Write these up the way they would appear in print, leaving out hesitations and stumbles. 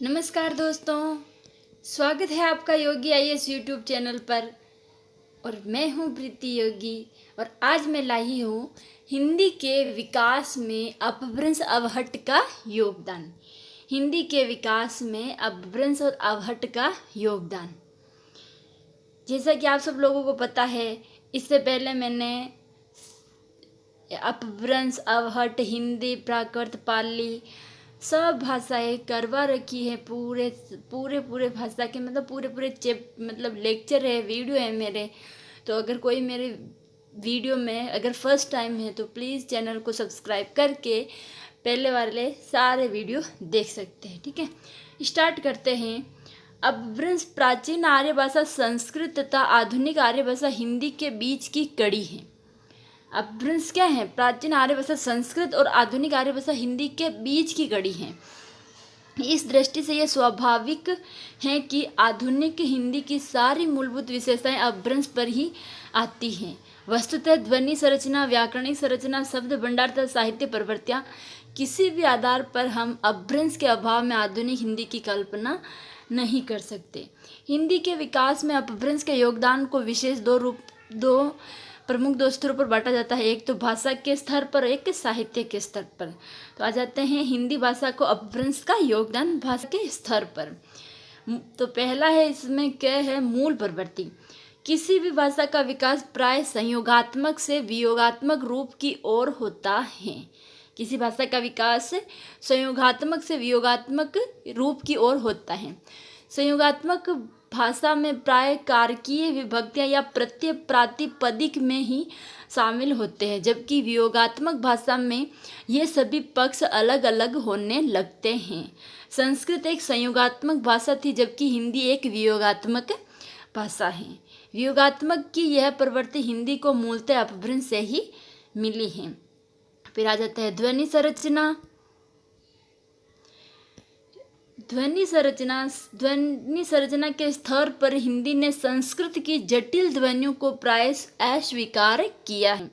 नमस्कार दोस्तों, स्वागत है आपका योगी आईएएस यूट्यूब चैनल पर। और मैं हूं प्रीति योगी और आज मैं लाई हूं हिंदी के विकास में अपभ्रंश अवहट्ट का योगदान। हिंदी के विकास में अपभ्रंश और अवहट्ट का योगदान। जैसा कि आप सब लोगों को पता है, इससे पहले मैंने अपभ्रंश अवहट्ट, हिंदी, प्राकृत, पाली सब भाषाएं करवा रखी है। पूरे भाषा के मतलब लेक्चर है, वीडियो है मेरे। तो अगर कोई मेरे वीडियो में अगर फर्स्ट टाइम है तो प्लीज़ चैनल को सब्सक्राइब करके पहले वाले सारे वीडियो देख सकते हैं। ठीक है, स्टार्ट करते हैं। अपभ्रंश प्राचीन आर्य भाषा संस्कृत तथा आधुनिक आर्य भाषा हिंदी के बीच की कड़ी है। अपभ्रंश क्या है? प्राचीन आर्य भाषा संस्कृत और आधुनिक आर्य भाषा हिंदी के बीच की कड़ी है। इस दृष्टि से यह स्वाभाविक है कि आधुनिक हिंदी की सारी मूलभूत विशेषताएं अपभ्रंश पर ही आती हैं। वस्तुतः ध्वनि संरचना, व्याकरणिक संरचना, शब्द भंडार तथा साहित्य प्रवृत्तियां, किसी भी आधार पर हम अपभ्रंश के अभाव में आधुनिक हिंदी की कल्पना नहीं कर सकते। हिंदी के विकास में अपभ्रंश के योगदान को विशेष दो प्रमुख स्तरों पर बांटा जाता है। एक तो भाषा के स्तर पर, एक साहित्य के स्तर पर। तो आ जाते हैं हिंदी भाषा को अपभ्रंश का योगदान भाषा के स्तर पर। तो पहला है, इसमें क्या है? मूल प्रवृत्ति। किसी भी भाषा का विकास प्राय संयोगात्मक से वियोगात्मक रूप की ओर होता है। किसी भाषा का विकास संयोगात्मक से वियोगात्मक रूप की ओर होता है। संयोगात्मक भाषा में प्राय कारकीय विभक्तियां या प्रत्यय प्रातिपदिक में ही शामिल होते हैं, जबकि वियोगात्मक भाषा में ये सभी पक्ष अलग अलग होने लगते हैं। संस्कृत एक संयोगात्मक भाषा थी, जबकि हिंदी एक वियोगात्मक भाषा है। वियोगात्मक की यह प्रवृत्ति हिंदी को मूलतः अपभ्रंश से ही मिली है। फिर आ जाता है ध्वनि संरचना। ध्वनि संरचना के स्तर पर हिंदी ने संस्कृत की जटिल ध्वनियों को प्राय अस्वीकार किया है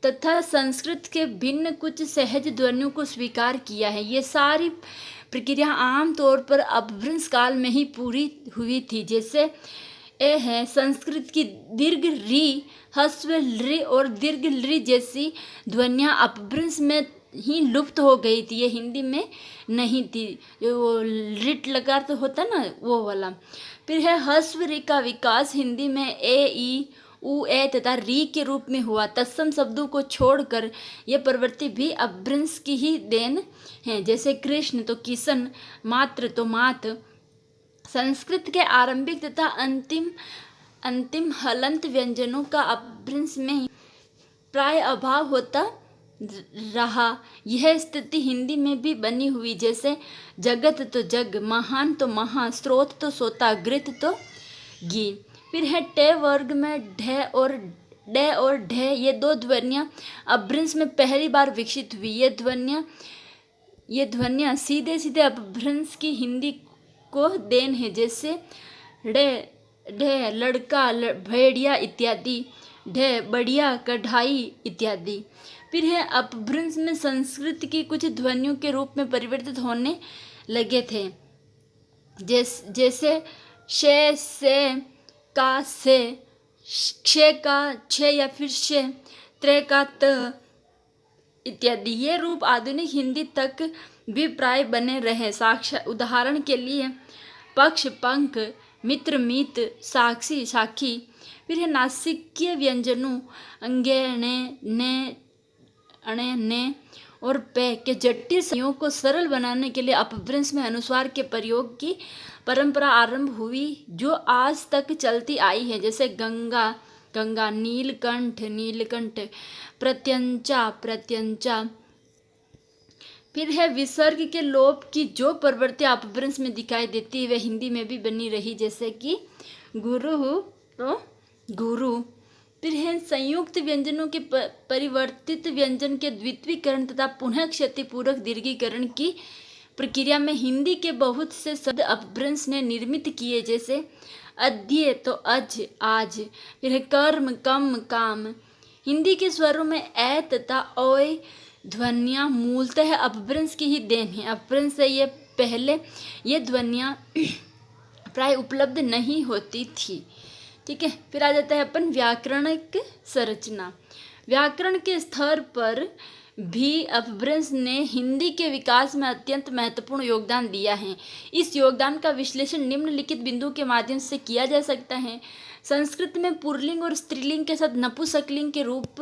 तथा संस्कृत के भिन्न कुछ सहज ध्वनियों को स्वीकार किया है। ये सारी प्रक्रिया आम तौर पर अपभ्रंश काल में ही पूरी हुई थी। जैसे ए है संस्कृत की दीर्घ री, ह्रस्व ऋ और दीर्घ लृ जैसी ध्वनियाँ अपभ्रंश में ही लुप्त हो गई थी, ये हिंदी में नहीं थी। जो वो रिट लकार तो होता ना, वो वाला। फिर है ह्रस्व ऋ का विकास हिंदी में ए, ई, उ, ए तथा री के रूप में हुआ। तत्सम शब्दों को छोड़कर यह प्रवृत्ति भी अपभ्रंश की ही देन है। जैसे कृष्ण तो किशन, मात्र तो मात। संस्कृत के आरंभिक तथा अंतिम हलंत व्यंजनों का अपभ्रंश में प्राय अभाव होता रहा। यह स्थिति हिंदी में भी बनी हुई। जैसे जगत तो जग, महान तो महा, स्रोत तो सोता, घृत तो घी। फिर है टे वर्ग में ढ और ढ, ये दो ध्वनियाँ अपभ्रंश में पहली बार विकसित हुई। ये ध्वनियाँ सीधे सीधे अपभ्रंश की हिंदी को देन है। जैसे ढ लड़का, भेड़िया इत्यादि, ढ बढ़िया, कढ़ाई इत्यादि। फिर है अपभ्रंश में संस्कृत की कुछ ध्वनियों के रूप में परिवर्तित होने लगे थे। जैसे शे से, का से, क्षे का छे या फिर शे, त्रे का त इत्यादि। ये रूप आधुनिक हिंदी तक भी प्राय बने रहे। उदाहरण के लिए पक्ष पंख, मित्र मित, साक्षी साखी। फिर है नासिकीय व्यंजनों अंगे, ने, अणे, ने और पे के जटिल संयों को सरल बनाने के लिए अपभ्रंश में अनुस्वार के प्रयोग की परंपरा आरंभ हुई, जो आज तक चलती आई है। जैसे गंगा, गंगा, नीलकंठ, नीलकंठ, प्रत्यंचा, प्रत्यंचा। फिर है विसर्ग के लोप की जो प्रवृत्ति अपभ्रंश में दिखाई देती है, वह हिंदी में भी बनी रही। जैसे कि गुरु तो गुरु। फिर है संयुक्त व्यंजनों के परिवर्तित व्यंजन के द्वित्वीकरण तथा पुनः क्षतिपूर्वक दीर्घीकरण की प्रक्रिया में हिंदी के बहुत से शब्द अपभ्रंश ने निर्मित किए। जैसे अद्य तो अज, आज। फिर है कर्म, कम, काम। हिंदी के स्वरों में ए तथा ओय ध्वनियाँ मूलतः अपभ्रंश की ही देन है। अपभ्रंश से ये पहले ये ध्वनियाँ प्राय उपलब्ध नहीं होती थी। ठीक है, फिर आ जाता है अपन व्याकरणिक संरचना। व्याकरण के स्तर पर भी अपभ्रंश ने हिंदी के विकास में अत्यंत महत्वपूर्ण योगदान दिया है। इस योगदान का विश्लेषण निम्नलिखित बिंदुओं के माध्यम से किया जा सकता है। संस्कृत में पुल्लिंग और स्त्रीलिंग के साथ नपुंसकलिंग के रूप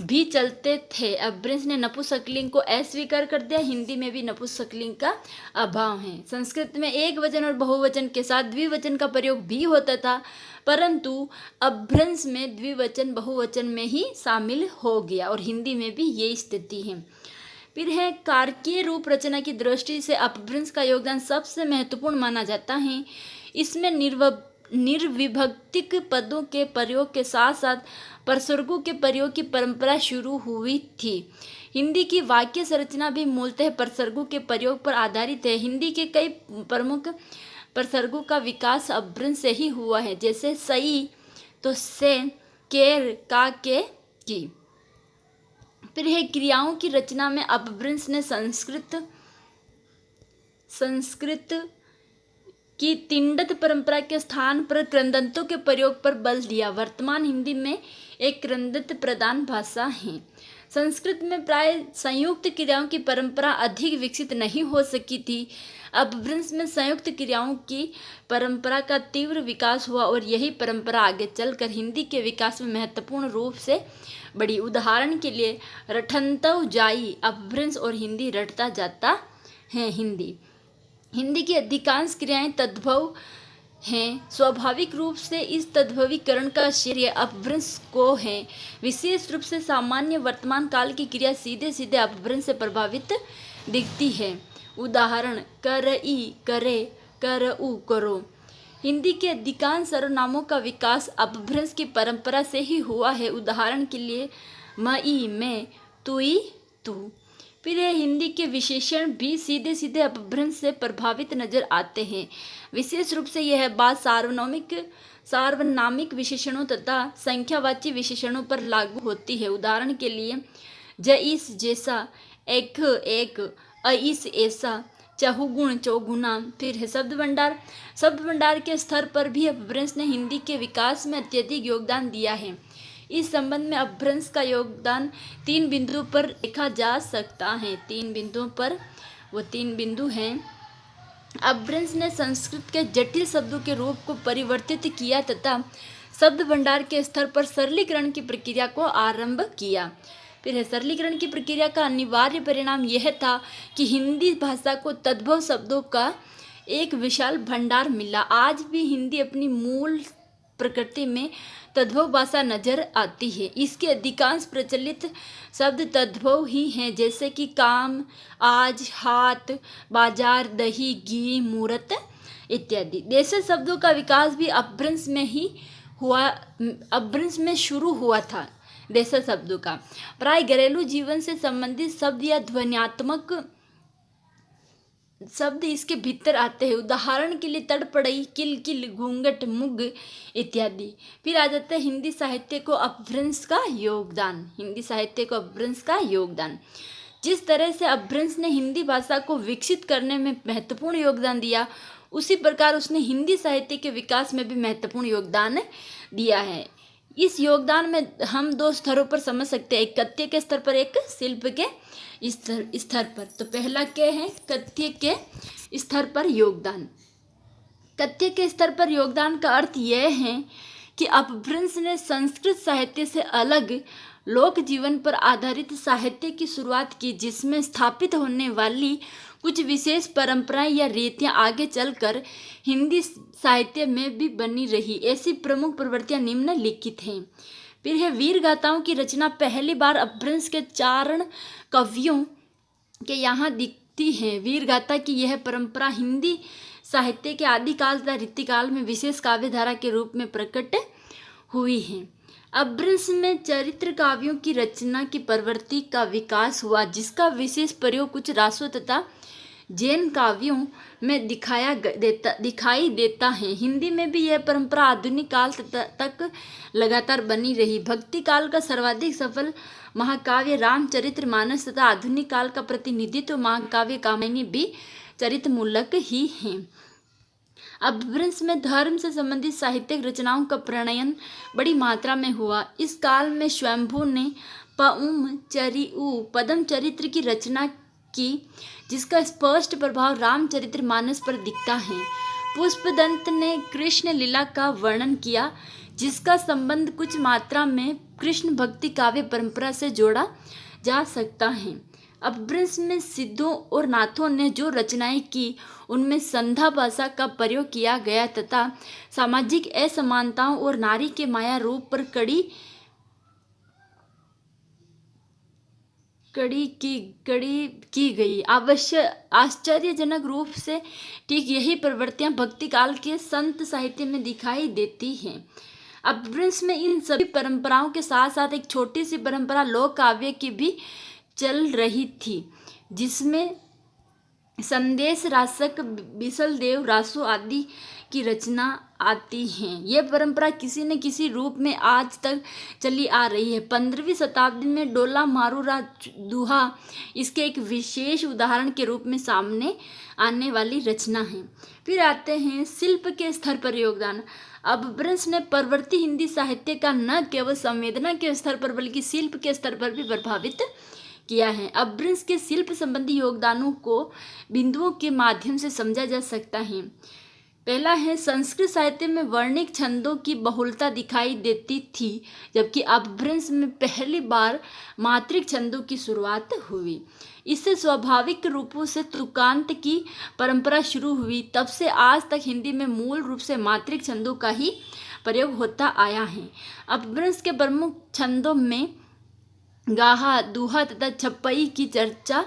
भी चलते थे। अपभ्रंश ने नपुंसकलिंग को अस्वीकार कर दिया। हिंदी में भी नपुंसकलिंग का अभाव है। संस्कृत में एक वचन और बहुवचन के साथ द्विवचन का प्रयोग भी होता था, परंतु अपभ्रंश में द्विवचन बहुवचन में ही शामिल हो गया और हिंदी में भी यही स्थिति है। फिर है कारकीय रूप रचना की दृष्टि से अपभ्रंश का योगदान सबसे महत्वपूर्ण माना जाता है। इसमें निर्विभक्तिक पदों के प्रयोग के साथ साथ प्रसर्गों के प्रयोग की परंपरा शुरू हुई थी। हिंदी की वाक्य संरचना भी मूलतः प्रसर्गों के प्रयोग पर आधारित है। हिंदी के कई प्रमुख प्रसर्गों का विकास अपभ्रंश से ही हुआ है, जैसे सई तो से, केर का के की। फिर है क्रियाओं की रचना में अपभ्रंश ने संस्कृत की तिंडत परंपरा के स्थान पर कृदंतों के प्रयोग पर बल दिया। वर्तमान हिंदी में एक कृदंत प्रधान भाषा है। संस्कृत में प्राय संयुक्त क्रियाओं की परंपरा अधिक विकसित नहीं हो सकी थी। अपभ्रंश में संयुक्त क्रियाओं की परंपरा का तीव्र विकास हुआ और यही परंपरा आगे चलकर हिंदी के विकास में महत्वपूर्ण रूप से बढ़ी। उदाहरण के लिए रटन्तौ जाई अपभ्रंश और हिंदी रटता जाता है। हिंदी की अधिकांश क्रियाएं तद्भव हैं। स्वाभाविक रूप से इस तद्भवीकरण का श्रेय अपभ्रंश को है। विशेष रूप से सामान्य वर्तमान काल की क्रिया सीधे सीधे अपभ्रंश से प्रभावित दिखती है। उदाहरण करई करे, करऊ करो। हिंदी के अधिकांश सर्वनामों का विकास अपभ्रंश की परंपरा से ही हुआ है। उदाहरण के लिए मई में, तुई तू। फिर हिंदी के विशेषण भी सीधे सीधे अपभ्रंश से प्रभावित नजर आते हैं। विशेष रूप से यह बात सार्वनामिक विशेषणों तथा संख्यावाची विशेषणों पर लागू होती है। उदाहरण के लिए जईस जैसा, एक एक, अईस ऐसा, चहुगुण चौगुना। फिर है शब्द भंडार के स्तर पर भी अपभ्रंश ने हिंदी के विकास में अत्यधिक योगदान दिया है। इस संबंध में अपभ्रंश का योगदान 3 बिंदुओं पर देखा जा सकता है। 3 बिंदुओं पर, वो 3 बिंदु हैं। अपभ्रंश ने संस्कृत के जटिल शब्दों के रूप को परिवर्तित किया तथा शब्द भंडार के स्तर पर सरलीकरण की प्रक्रिया को आरंभ किया। फिर सरलीकरण की प्रक्रिया का अनिवार्य परिणाम यह था कि हिंदी भाषा को तद्भव शब्दों का एक विशाल भंडार मिला। आज भी हिंदी अपनी मूल प्रकृति में तद्भव भाषा नजर आती है। इसके अधिकांश प्रचलित शब्द तद्भव ही हैं, जैसे कि काम, आज, हाथ, बाजार, दही, घी, मूर्त इत्यादि। देशी शब्दों का विकास भी अपभ्रंश में शुरू हुआ था। देशी शब्दों का प्राय घरेलू जीवन से संबंधित शब्द या ध्वन्यात्मक शब्द इसके भीतर आते हैं। उदाहरण के लिए तड़पड़ई, किलकिल, घूंघट, मुग इत्यादि। फिर आ जाता है हिंदी साहित्य को अपभ्रंश का योगदान। जिस तरह से अपभ्रंश ने हिंदी भाषा को विकसित करने में महत्वपूर्ण योगदान दिया, उसी प्रकार उसने हिंदी साहित्य के विकास में भी महत्वपूर्ण योगदान दिया है। इस योगदान में हम 2 स्तरों पर समझ सकते हैं, एक कथ्य के स्तर पर, एक शिल्प के स्तर पर। तो पहला क्या है? कथ्य के स्तर पर योगदान। कथ्य के स्तर पर योगदान का अर्थ यह है कि अपभ्रंश ने संस्कृत साहित्य से अलग लोक जीवन पर आधारित साहित्य की शुरुआत की, जिसमें स्थापित होने वाली कुछ विशेष परंपराएं या रीतियां आगे चलकर हिंदी साहित्य में भी बनी रही। ऐसी प्रमुख प्रवृत्तियां निम्नलिखित हैं। फिर है वीर गाथाओं की रचना पहली बार अपभ्रंश के चारण कवियों के यहाँ दिखती है। वीर गाथा की यह परंपरा हिंदी साहित्य के आदिकाल तथा रीतिकाल में विशेष काव्यधारा के रूप में प्रकट हुई है। अपभ्रंश में चरित्र काव्यों की रचना की प्रवृत्ति का विकास हुआ, जिसका विशेष प्रयोग कुछ रासों तथा जैन काव्यों में दिखाई देता है। हिंदी में भी यह परंपरा आधुनिक काल तक लगातार बनी रही। भक्ति काल का सर्वाधिक सफल महाकाव्य रामचरितमानस तथा आधुनिक काल का प्रतिनिधित्व महाकाव्य कामिनी भी चरित्रमूलक ही हैं। अपभ्रंश में धर्म से संबंधित साहित्यिक रचनाओं का प्रणयन बड़ी मात्रा में हुआ। इस काल में स्वयंभू ने पदम चरित्र की रचना की, जिसका स्पष्ट प्रभाव रामचरितमानस पर दिखता है। पुष्पदंत ने कृष्ण लीला का वर्णन किया, जिसका संबंध कुछ मात्रा में कृष्ण भक्ति काव्य परंपरा से जोड़ा जा सकता है। अपभ्रंश में सिद्धों और नाथों ने जो रचनाएं की, उनमें संधा भाषा का प्रयोग किया गया तथा सामाजिक असमानताओं और नारी के माया रूप पर कड़ी की गई। आश्चर्यजनक रूप से ठीक यही प्रवृत्तियां भक्ति काल के संत साहित्य में दिखाई देती हैं। अपभ्रंश में इन सभी परंपराओं के साथ साथ एक छोटी सी परंपरा लोक काव्य की भी चल रही थी, जिसमें संदेश रासक, बिसल देव, रासो आदि की रचना आती हैं। यह परंपरा किसी न किसी रूप में आज तक चली आ रही है। 15वीं शताब्दी में डोला मारूरा दुहा इसके एक विशेष उदाहरण के रूप में सामने आने वाली रचना है। फिर आते हैं शिल्प के स्तर पर योगदान। अपभ्रंश ने परवर्ती हिंदी साहित्य का न केवल संवेदना के स्तर पर बल्कि शिल्प के स्तर पर भी प्रभावित किया है। अपभ्रंश के शिल्प संबंधी योगदानों को बिंदुओं के माध्यम से समझा जा सकता है। पहला है, संस्कृत साहित्य में वर्णिक छंदों की बहुलता दिखाई देती थी, जबकि अपभ्रंश में पहली बार मात्रिक छंदों की शुरुआत हुई। इससे स्वाभाविक रूपों से तुकांत की परंपरा शुरू हुई। तब से आज तक हिंदी में मूल रूप से मात्रिक छंदों का ही प्रयोग होता आया है। अपभ्रंश के प्रमुख छंदों में गाहा, दूहा तथा छप्पई की चर्चा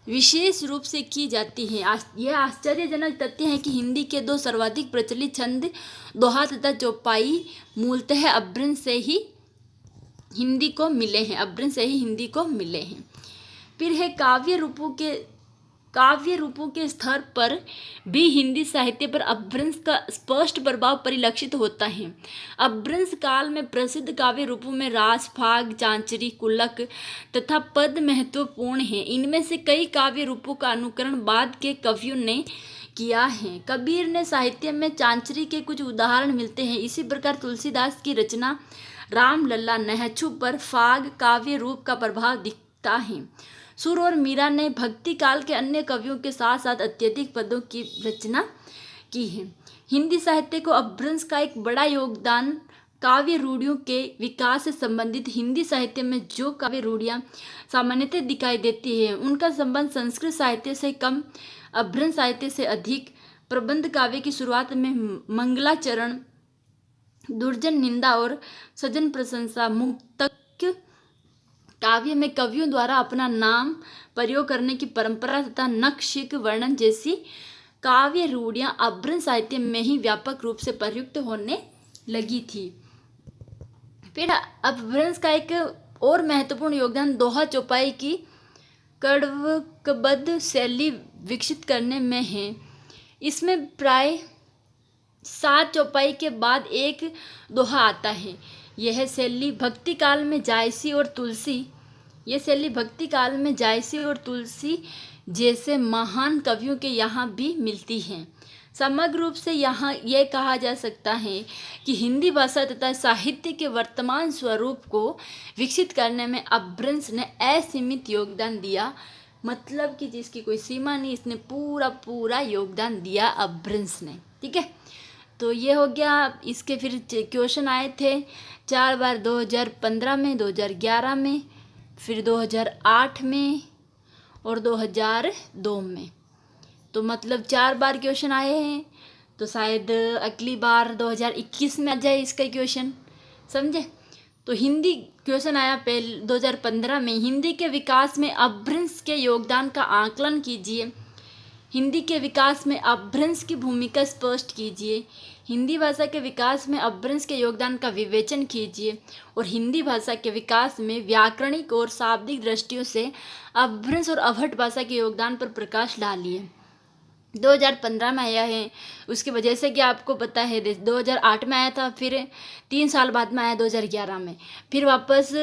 विशेष रूप से की जाती है। यह आश्चर्यजनक तथ्य है कि हिंदी के दो सर्वाधिक प्रचलित छंद दोहा तथा चौपाई मूलतः अपभ्रंश से ही हिंदी को मिले हैं। फिर है काव्य रूपों के स्तर पर भी हिंदी साहित्य पर अपभ्रंश का स्पष्ट प्रभाव परिलक्षित होता है। अपभ्रंश काल में प्रसिद्ध काव्य रूपों में रास, फाग, चांचरी, कुलक तथा पद महत्वपूर्ण हैं। इनमें से कई काव्य रूपों का अनुकरण बाद के कवियों ने किया है। कबीर ने साहित्य में चांचरी के कुछ उदाहरण मिलते हैं। इसी प्रकार तुलसीदास की रचना रामलला, नहछु पर फाग काव्य रूप का प्रभाव दिखता है। सुर और मीरा ने भक्ति काल के अन्य कवियों के साथ साथ अत्यधिक पदों की रचना की है। हिंदी साहित्य को अपभ्रंश का एक बड़ा योगदान काव्य रूढ़ियों के विकास से संबंधित। हिंदी साहित्य में जो काव्य रूढ़ियाँ सामान्यतः दिखाई देती है, उनका संबंध संस्कृत साहित्य से कम, अपभ्रंश साहित्य से अधिक। प्रबंध काव्य की शुरुआत में मंगलाचरण, दुर्जन निंदा और सज्जन प्रशंसा, मुक्तक काव्य में कवियों द्वारा अपना नाम प्रयोग करने की परंपरा तथा नखशिख वर्णन जैसी काव्य रूढ़ियाँ अपभ्रंश साहित्य में ही व्यापक रूप से प्रयुक्त होने लगी थी। फिर अपभ्रंश का एक और महत्वपूर्ण योगदान दोहा चौपाई की कड़वकबद्ध शैली विकसित करने में है। इसमें प्राय 7 चौपाई के बाद एक दोहा आता है। यह शैली भक्ति काल में जायसी और तुलसी जैसे महान कवियों के यहाँ भी मिलती हैं। समग्र रूप से यहाँ यह कहा जा सकता है कि हिंदी भाषा तथा साहित्य के वर्तमान स्वरूप को विकसित करने में अपभ्रंश ने असीमित योगदान दिया, मतलब कि जिसकी कोई सीमा नहीं, इसने पूरा योगदान दिया अपभ्रंश ने। ठीक है, तो ये हो गया। इसके फिर क्वेश्चन आए थे 4 बार, 2015 में, 2011 में, फिर 2008 में और 2002 में। तो मतलब 4 बार क्वेश्चन आए हैं, तो शायद अगली बार 2021 में आ जाए इसका क्वेश्चन, समझे। तो हिंदी क्वेश्चन आया पहले 2015 में, हिंदी के विकास में अपभ्रंश के योगदान का आकलन कीजिए। हिंदी के विकास में अपभ्रंश की भूमिका स्पष्ट कीजिए। हिंदी भाषा के विकास में अपभ्रंश के योगदान का विवेचन कीजिए और हिंदी भाषा के विकास में व्याकरणिक और शाब्दिक दृष्टियों से अपभ्रंश और अवहट भाषा के योगदान पर प्रकाश डालिए। 2015 में आया है, उसकी वजह से कि आपको पता है 2008 में आया था, फिर 3 साल बाद में आया 2011 में, फिर वापस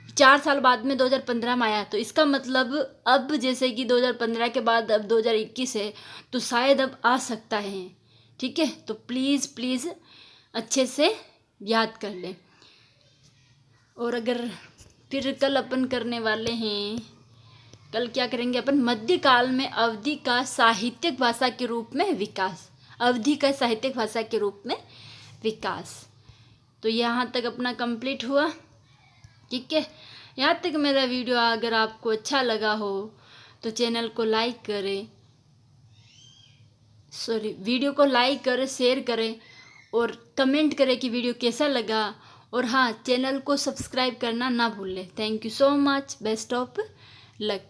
4 साल बाद में 2015 में आया, तो इसका मतलब अब जैसे कि 2015 के बाद अब 2021 है, तो शायद अब आ सकता है। ठीक है, तो प्लीज़ प्लीज़ अच्छे से याद कर लें। और अगर फिर कल अपन करने वाले हैं, कल क्या करेंगे अपन, मध्यकाल में अवधि का साहित्यिक भाषा के रूप में विकास, अवधि का साहित्यिक भाषा के रूप में विकास। तो यहाँ तक अपना कंप्लीट हुआ। ठीक है, यहाँ तक मेरा वीडियो अगर आपको अच्छा लगा हो तो चैनल को लाइक करें, वीडियो को लाइक करें, शेयर करें और कमेंट करें कि वीडियो कैसा लगा। और हाँ, चैनल को सब्सक्राइब करना ना भूलें। Thank you so much, best of luck.